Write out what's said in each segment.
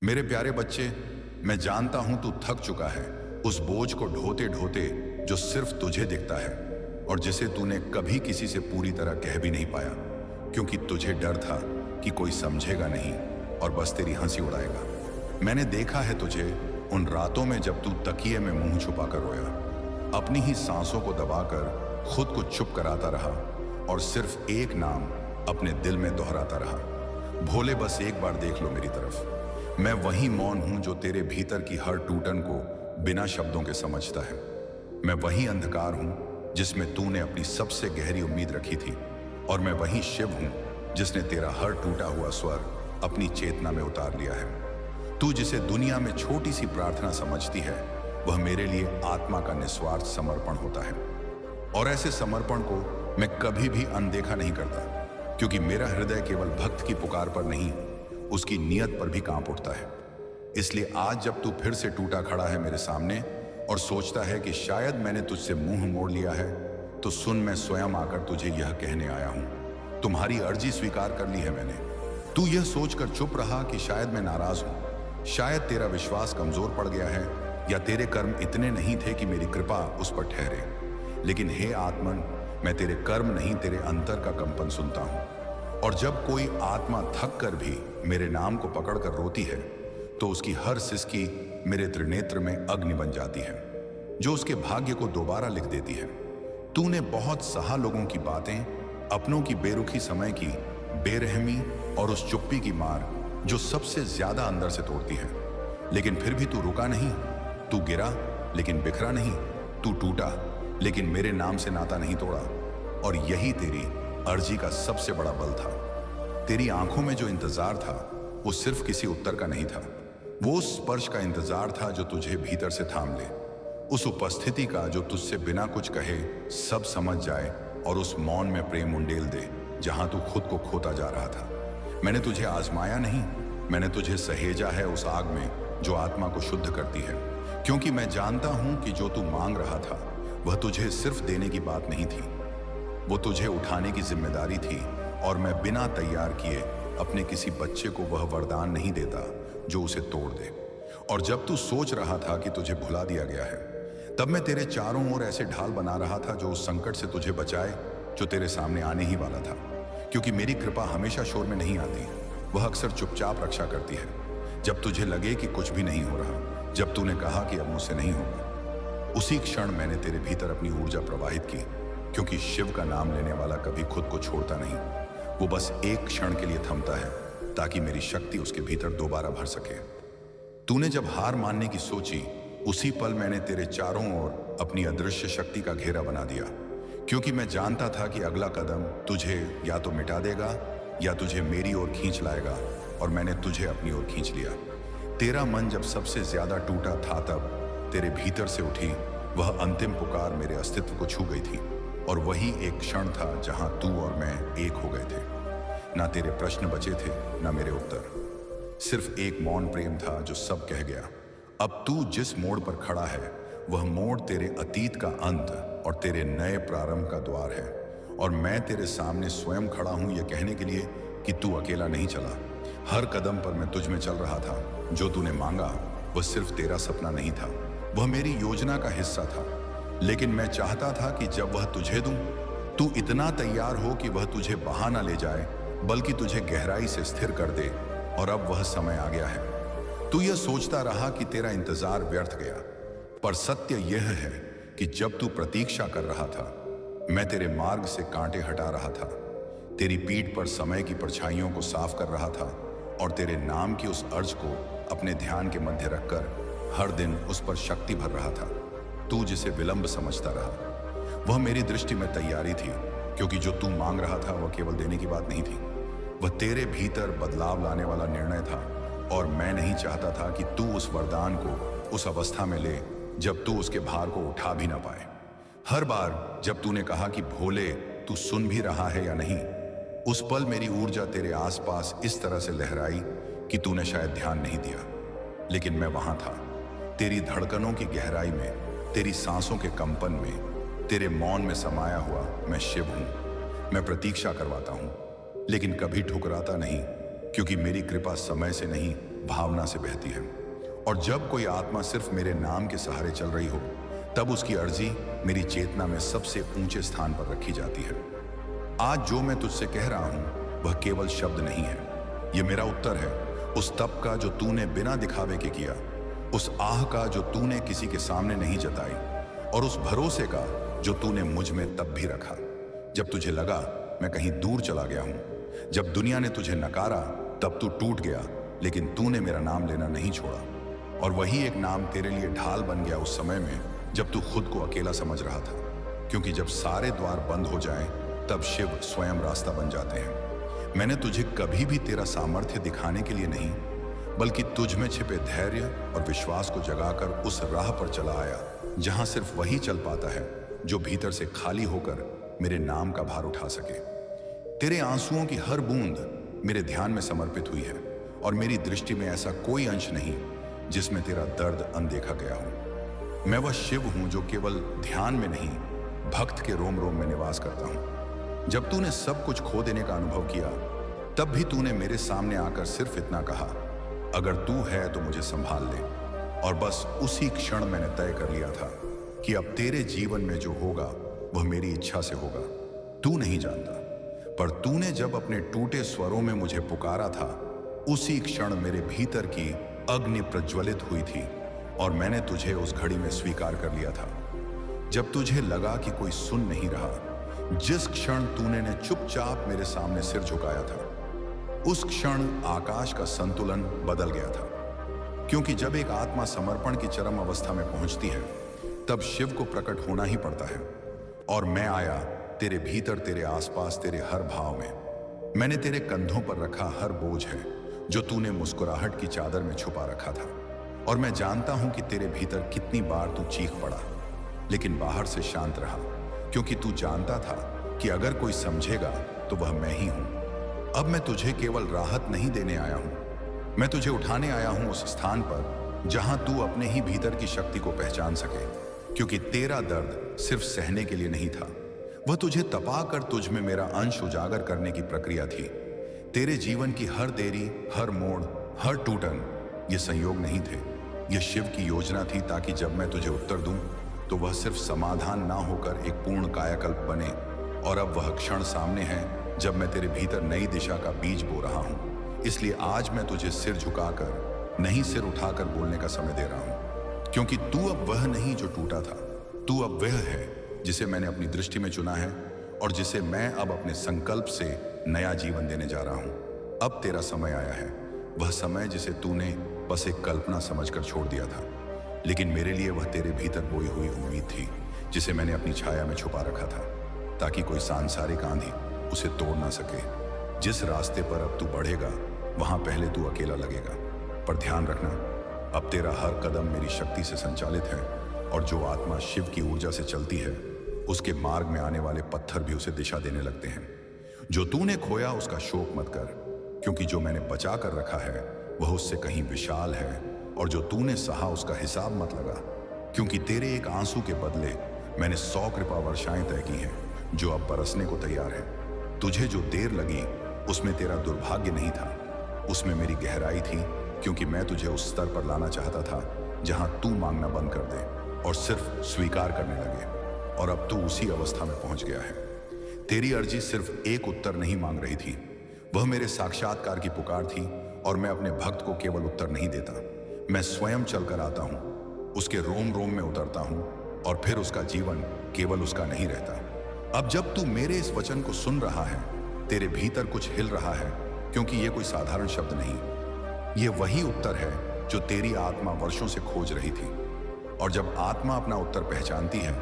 मेरे प्यारे बच्चे, मैं जानता हूं तू थक चुका है उस बोझ को ढोते ढोते जो सिर्फ तुझे दिखता है और जिसे तूने कभी किसी से पूरी तरह कह भी नहीं पाया, क्योंकि तुझे डर था कि कोई समझेगा नहीं और बस तेरी हंसी उड़ाएगा। मैंने देखा है तुझे उन रातों में जब तू तकिए में मुंह छुपाकर रोया, अपनी ही सांसों को दबाकर खुद को चुप कराता रहा और सिर्फ एक नाम अपने दिल में दोहराता रहा, भोले बस एक बार देख लो मेरी तरफ। मैं वही मौन हूं जो तेरे भीतर की हर टूटन को बिना शब्दों के समझता है। मैं वही अंधकार हूं जिसमें तूने अपनी सबसे गहरी उम्मीद रखी थी, और मैं वही शिव हूं जिसने तेरा हर टूटा हुआ स्वर अपनी चेतना में उतार लिया है। तू जिसे दुनिया में छोटी सी प्रार्थना समझती है, वह मेरे लिए आत्मा का निस्वार्थ समर्पण होता है। और ऐसे समर्पण को मैं कभी भी अनदेखा नहीं करता, क्योंकि मेरा हृदय केवल भक्त की पुकार पर नहीं, उसकी नियत पर भी कांप उठता है। इसलिए आज जब तू फिर से टूटा खड़ा है मेरे सामने और सोचता है कि शायद मैंने तुझसे मुंह मोड़ लिया है, तो सुन, मैं स्वयं आकर तुझे यह कहने आया हूं। तुम्हारी अर्जी स्वीकार कर ली है मैंने। तू यह सोचकर चुप रहा कि शायद मैं नाराज हूं, शायद तेरा विश्वास कमजोर पड़ गया है, या तेरे कर्म इतने नहीं थे कि मेरी कृपा उस पर ठहरे। लेकिन हे आत्मन, मैं तेरे कर्म नहीं, तेरे अंतर का कंपन सुनता हूं। और जब कोई आत्मा थक कर भी मेरे नाम को पकड़कर रोती है, तो उसकी हर सिसकी मेरे त्रिनेत्र में अग्नि बन जाती है, जो उसके भाग्य को दोबारा लिख देती है। तूने बहुत सहा लोगों की बातें, अपनों की बेरुखी, समय की बेरहमी और उस चुप्पी की मार जो सबसे ज्यादा अंदर से तोड़ती है। लेकिन फिर भी तू रुका नहीं। तू गिरा लेकिन बिखरा नहीं। तू टूटा लेकिन मेरे नाम से नाता नहीं तोड़ा। और यही तेरी अर्जी का सबसे बड़ा बल था। तेरी आंखों में जो इंतजार था, वो सिर्फ किसी उत्तर का नहीं था, वो उस स्पर्श का इंतजार था जो तुझे भीतर से थाम ले, उस उपस्थिति का जो तुझसे बिना कुछ कहे सब समझ जाए और उस मौन में प्रेम उंडेल दे जहां तू खुद को खोता जा रहा था। मैंने तुझे आजमाया नहीं, मैंने तुझे सहेजा है उस आग में जो आत्मा को शुद्ध करती है, क्योंकि मैं जानता हूं कि जो तू मांग रहा था वह तुझे सिर्फ देने की बात नहीं थी, वो तुझे उठाने की जिम्मेदारी थी। और मैं बिना तैयार किए अपने किसी बच्चे को वह वरदान नहीं देता जो उसे तोड़ दे। और जब तू सोच रहा था कि तुझे भुला दिया गया है, तब मैं तेरे चारों ओर ऐसे ढाल बना रहा था जो उस संकट से तुझे बचाए जो तेरे सामने आने ही वाला था। क्योंकि मेरी कृपा हमेशा शोर में नहीं आती, वह अक्सर चुपचाप रक्षा करती है। जब तुझे लगे कि कुछ भी नहीं हो रहा, जब तूने कहा कि अब मुझसे नहीं होगा, उसी क्षण मैंने तेरे भीतर अपनी ऊर्जा प्रवाहित की। क्योंकि शिव का नाम लेने वाला कभी खुद को छोड़ता नहीं, वो बस एक क्षण के लिए थमता है ताकि मेरी शक्ति उसके भीतर दोबारा भर सके। तूने जब हार मानने की सोची, उसी पल मैंने तेरे चारों ओर अपनी अदृश्य शक्ति का घेरा बना दिया, क्योंकि मैं जानता था कि अगला कदम तुझे या तो मिटा देगा या तुझे मेरी ओर खींच लाएगा। और मैंने तुझे अपनी ओर खींच लिया। तेरा मन जब सबसे ज्यादा टूटा था, तब तेरे भीतर से उठी वह अंतिम पुकार मेरे अस्तित्व को छू गई थी। और वही एक क्षण था जहां तू और मैं एक हो गए थे। ना तेरे प्रश्न बचे थे, ना मेरे उत्तर, सिर्फ एक मौन प्रेम था जो सब कह गया। अब तू जिस मोड़ पर खड़ा है, वह मोड़ तेरे अतीत का अंत और तेरे नए प्रारंभ का द्वार है। और मैं तेरे सामने स्वयं खड़ा हूं यह कहने के लिए कि तू अकेला नहीं चला। हर कदम पर मैं तुझ में चल रहा था। जो तूने मांगा वह सिर्फ तेरा सपना नहीं था, वह मेरी योजना का हिस्सा था। लेकिन मैं चाहता था कि जब वह तुझे दूं, तू इतना तैयार हो कि वह तुझे बहा ना ले जाए, बल्कि तुझे गहराई से स्थिर कर दे। और अब वह समय आ गया है। तू यह सोचता रहा कि तेरा इंतजार व्यर्थ गया, पर सत्य यह है कि जब तू प्रतीक्षा कर रहा था, मैं तेरे मार्ग से कांटे हटा रहा था, तेरी पीठ पर समय की परछाइयों को साफ कर रहा था, और तेरे नाम की उस अर्ज को अपने ध्यान के मध्य रखकर हर दिन उस पर शक्ति भर रहा था। तू जिसे विलंब समझता रहा, वह मेरी दृष्टि में तैयारी थी, क्योंकि जो तू मांग रहा था वह केवल देने की बात नहीं थी, वह तेरे भीतर बदलाव लाने वाला निर्णय था। और मैं नहीं चाहता था कि तू उस वरदान को उस अवस्था में ले जब तू उसके भार को उठा भी ना पाए। हर बार जब तूने कहा कि भोले, तू सुन भी रहा है या नहीं, उस पल मेरी ऊर्जा तेरे आसपास इस तरह से लहराई कि तूने शायद ध्यान नहीं दिया, लेकिन मैं वहां था, तेरी धड़कनों की गहराई में, तेरी सांसों के कंपन में, तेरे मौन में समाया हुआ मैं शिव हूं। मैं प्रतीक्षा करवाता हूं, लेकिन कभी ठुकराता नहीं, क्योंकि मेरी कृपा समय से नहीं भावना से बहती है। और जब कोई आत्मा सिर्फ मेरे नाम के सहारे चल रही हो, तब उसकी अर्जी मेरी चेतना में सबसे ऊंचे स्थान पर रखी जाती है। आज जो मैं तुझसे कह रहा हूं वह केवल शब्द नहीं है, यह मेरा उत्तर है उस तप का जो तूने बिना दिखावे के किया, उस आह का जो तूने किसी के सामने नहीं जताई, और उस भरोसे का जो तूने मुझ में तब भी रखा जब तुझे लगा मैं कहीं दूर चला गया हूं। जब दुनिया ने तुझे नकारा तब तू टूट गया, लेकिन तूने मेरा नाम लेना नहीं छोड़ा। और वही एक नाम तेरे लिए ढाल बन गया उस समय में जब तू खुद को अकेला समझ रहा था। क्योंकि जब सारे द्वार बंद हो जाएं, तब शिव स्वयं रास्ता बन जाते हैं। मैंने तुझे कभी भी तेरा सामर्थ्य दिखाने के लिए नहीं, बल्कि तुझ में छिपे धैर्य और विश्वास को जगाकर उस राह पर चला आया जहां सिर्फ वही चल पाता है जो भीतर से खाली होकर मेरे नाम का भार उठा सके। तेरे आंसुओं की हर बूंद मेरे ध्यान में समर्पित हुई है, और मेरी दृष्टि में ऐसा कोई अंश नहीं जिसमें तेरा दर्द अनदेखा गया हो। मैं वह शिव हूं जो केवल ध्यान में नहीं, भक्त के रोम रोम में निवास करता हूं। जब तूने सब कुछ खो देने का अनुभव किया, तब भी तूने मेरे सामने आकर सिर्फ इतना कहा, अगर तू है तो मुझे संभाल ले। और बस उसी क्षण मैंने तय कर लिया था कि अब तेरे जीवन में जो होगा वह मेरी इच्छा से होगा। तू नहीं जानता, पर तूने जब अपने टूटे स्वरों में मुझे पुकारा था, उसी क्षण मेरे भीतर की अग्नि प्रज्वलित हुई थी और मैंने तुझे उस घड़ी में स्वीकार कर लिया था। जब तुझे लगा कि कोई सुन नहीं रहा, जिस क्षण तूने ने चुपचाप मेरे सामने सिर झुकाया था, उस क्षण आकाश का संतुलन बदल गया था। क्योंकि जब एक आत्मा समर्पण की चरम अवस्था में पहुंचती है, तब शिव को प्रकट होना ही पड़ता है। और मैं आया तेरे भीतर, तेरे आसपास, तेरे हर भाव में। मैंने तेरे कंधों पर रखा हर बोझ है जो तूने मुस्कुराहट की चादर में छुपा रखा था। और मैं जानता हूं कि तेरे भीतर कितनी बार तू चीख पड़ा, लेकिन बाहर से शांत रहा, क्योंकि तू जानता था कि अगर कोई समझेगा तो वह मैं ही हूं। अब मैं तुझे केवल राहत नहीं देने आया हूं, मैं तुझे उठाने आया हूं उस स्थान पर जहां तू अपने ही भीतर की शक्ति को पहचान सके। क्योंकि तेरा दर्द सिर्फ सहने के लिए नहीं था, वह तुझे तपाकर तुझ में मेरा अंश उजागर करने की प्रक्रिया थी। तेरे जीवन की हर देरी, हर मोड़, हर टूटन ये संयोग नहीं थे, यह शिव की योजना थी, ताकि जब मैं तुझे उत्तर दूं तो वह सिर्फ समाधान ना होकर एक पूर्ण कायाकल्प बने। और अब वह क्षण सामने है जब मैं तेरे भीतर नई दिशा का बीज बो रहा हूं। इसलिए आज मैं तुझे सिर झुकाकर नहीं, सिर उठाकर बोलने का समय दे रहा हूं। क्योंकि तू अब वह नहीं जो टूटा था, तू अब वह है जिसे मैंने अपनी दृष्टि में चुना है और जिसे मैं अब अपने संकल्प से नया जीवन देने जा रहा हूं। अब तेरा समय आया है, वह समय जिसे तूने बस एक कल्पना समझकर छोड़ दिया था, लेकिन मेरे लिए वह तेरे भीतर बोई हुई उम्मीद थी, जिसे मैंने अपनी छाया में छुपा रखा था, ताकि कोई सांसारिक आंधी उसे तोड़ ना सके। जिस रास्ते पर अब तू बढ़ेगा, वहां पहले तू अकेला लगेगा, पर ध्यान रखना, अब तेरा हर कदम मेरी शक्ति से संचालित है, और जो आत्मा शिव की ऊर्जा से चलती है, उसके मार्ग में आने वाले पत्थर भी उसे दिशा देने लगते हैं। जो तूने खोया उसका शोक मत कर, क्योंकि जो मैंने बचा कर रखा है वह उससे कहीं विशाल है, और जो तूने सहा उसका हिसाब मत लगा, क्योंकि तेरे एक आंसू के बदले मैंने 100 कृपा वर्षाएं तय की हैं जो अब बरसने को तैयार है। तुझे जो देर लगी उसमें तेरा दुर्भाग्य नहीं था, उसमें मेरी गहराई थी, क्योंकि मैं तुझे उस स्तर पर लाना चाहता था जहां तू मांगना बंद कर दे और सिर्फ स्वीकार करने लगे। और अब तू उसी अवस्था में पहुंच गया है। तेरी अर्जी सिर्फ एक उत्तर नहीं मांग रही थी, वह मेरे साक्षात्कार की पुकार थी। और मैं अपने भक्त को केवल उत्तर नहीं देता, मैं स्वयं चलकर आता हूं, उसके रोम रोम में उतरता हूं, और फिर उसका जीवन केवल उसका नहीं रहता। अब जब तू मेरे इस वचन को सुन रहा है, तेरे भीतर कुछ हिल रहा है, क्योंकि यह कोई साधारण शब्द नहीं, यह वही उत्तर है जो तेरी आत्मा वर्षों से खोज रही थी। और जब आत्मा अपना उत्तर पहचानती है,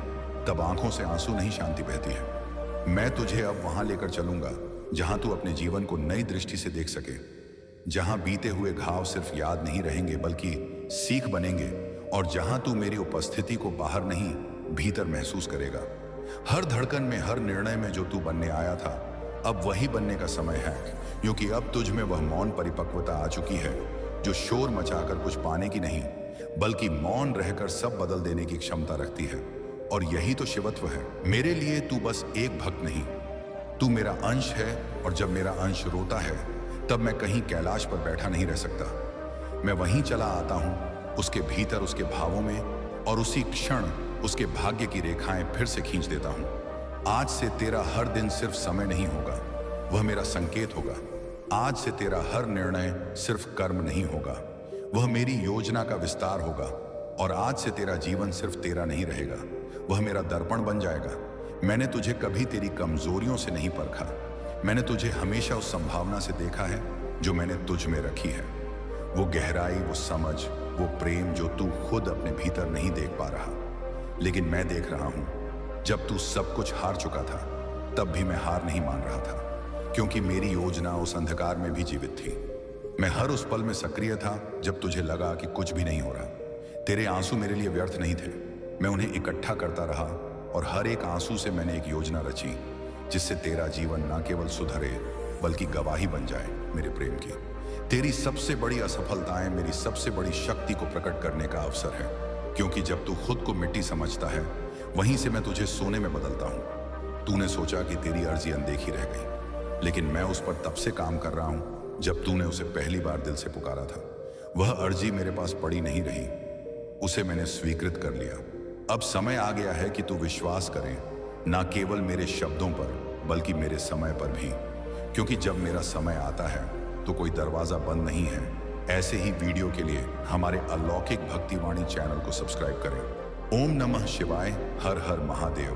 तब आंखों से आंसू नहीं, शांति बहती है। मैं तुझे अब वहां लेकर चलूंगा जहां तू अपने जीवन को नई दृष्टि से देख सके, जहां बीते हुए घाव सिर्फ याद नहीं रहेंगे बल्कि सीख बनेंगे, और जहां तू मेरी उपस्थिति को बाहर नहीं भीतर महसूस करेगा। हर धड़कन में, हर निर्णय में जो तू बनने आया था, अब वही बनने का समय है, क्योंकि अब तुझ में वह मौन परिपक्वता आ चुकी है जो शोर मचाकर कुछ पाने की नहीं, बल्कि मौन रहकर सब बदल देने की क्षमता रखती है। और यही तो शिवत्व है। मेरे लिए तू बस एक भक्त नहीं, तू मेरा अंश है, और जब मेरा अंश रोता है तब मैं कहीं कैलाश पर बैठा नहीं रह सकता। मैं वहीं चला आता हूं, उसके भीतर, उसके भावों में, और उसी क्षण उसके भाग्य की रेखाएं फिर से खींच देता हूं। आज से तेरा हर दिन सिर्फ समय नहीं होगा, वह मेरा संकेत होगा। आज से तेरा हर निर्णय सिर्फ कर्म नहीं होगा, वह मेरी योजना का विस्तार होगा। और आज से तेरा जीवन सिर्फ तेरा नहीं रहेगा, वह मेरा दर्पण बन जाएगा। मैंने तुझे कभी तेरी कमजोरियों से नहीं परखा, मैंने तुझे हमेशा उस संभावना से देखा है जो मैंने तुझ में रखी है। वो गहराई, वो समझ, वो प्रेम जो तू खुद अपने भीतर नहीं देख पा रहा, लेकिन मैं देख रहा हूं। जब तू सब कुछ हार चुका था, तब भी मैं हार नहीं मान रहा था, क्योंकि मेरी योजना उस अंधकार में भी जीवित थी। मैं हर उस पल में सक्रिय था जब तुझे लगा कि कुछ भी नहीं हो रहा। तेरे आंसू मेरे लिए व्यर्थ नहीं थे, मैं उन्हें इकट्ठा करता रहा, और हर एक आंसू से मैंने एक योजना रची जिससे तेरा जीवन ना केवल सुधरे बल्कि गवाही बन जाए मेरे प्रेम की। तेरी सबसे बड़ी असफलताएं मेरी सबसे बड़ी शक्ति को प्रकट करने का अवसर है, क्योंकि जब तू खुद को मिट्टी समझता है, वहीं से मैं तुझे सोने में बदलता हूं। तूने सोचा कि तेरी अर्जी अनदेखी रह गई, लेकिन मैं उस पर तब से काम कर रहा हूं जब तूने उसे पहली बार दिल से पुकारा था। वह अर्जी मेरे पास पड़ी नहीं रही, उसे मैंने स्वीकृत कर लिया। अब समय आ गया है कि तू विश्वास करे, ना केवल मेरे शब्दों पर बल्कि मेरे समय पर भी, क्योंकि जब मेरा समय आता है तो कोई दरवाजा बंद नहीं है। ऐसे ही वीडियो के लिए हमारे अलौकिक भक्तिवाणी चैनल को सब्सक्राइब करें। ओम नमः शिवाय, हर हर महादेव।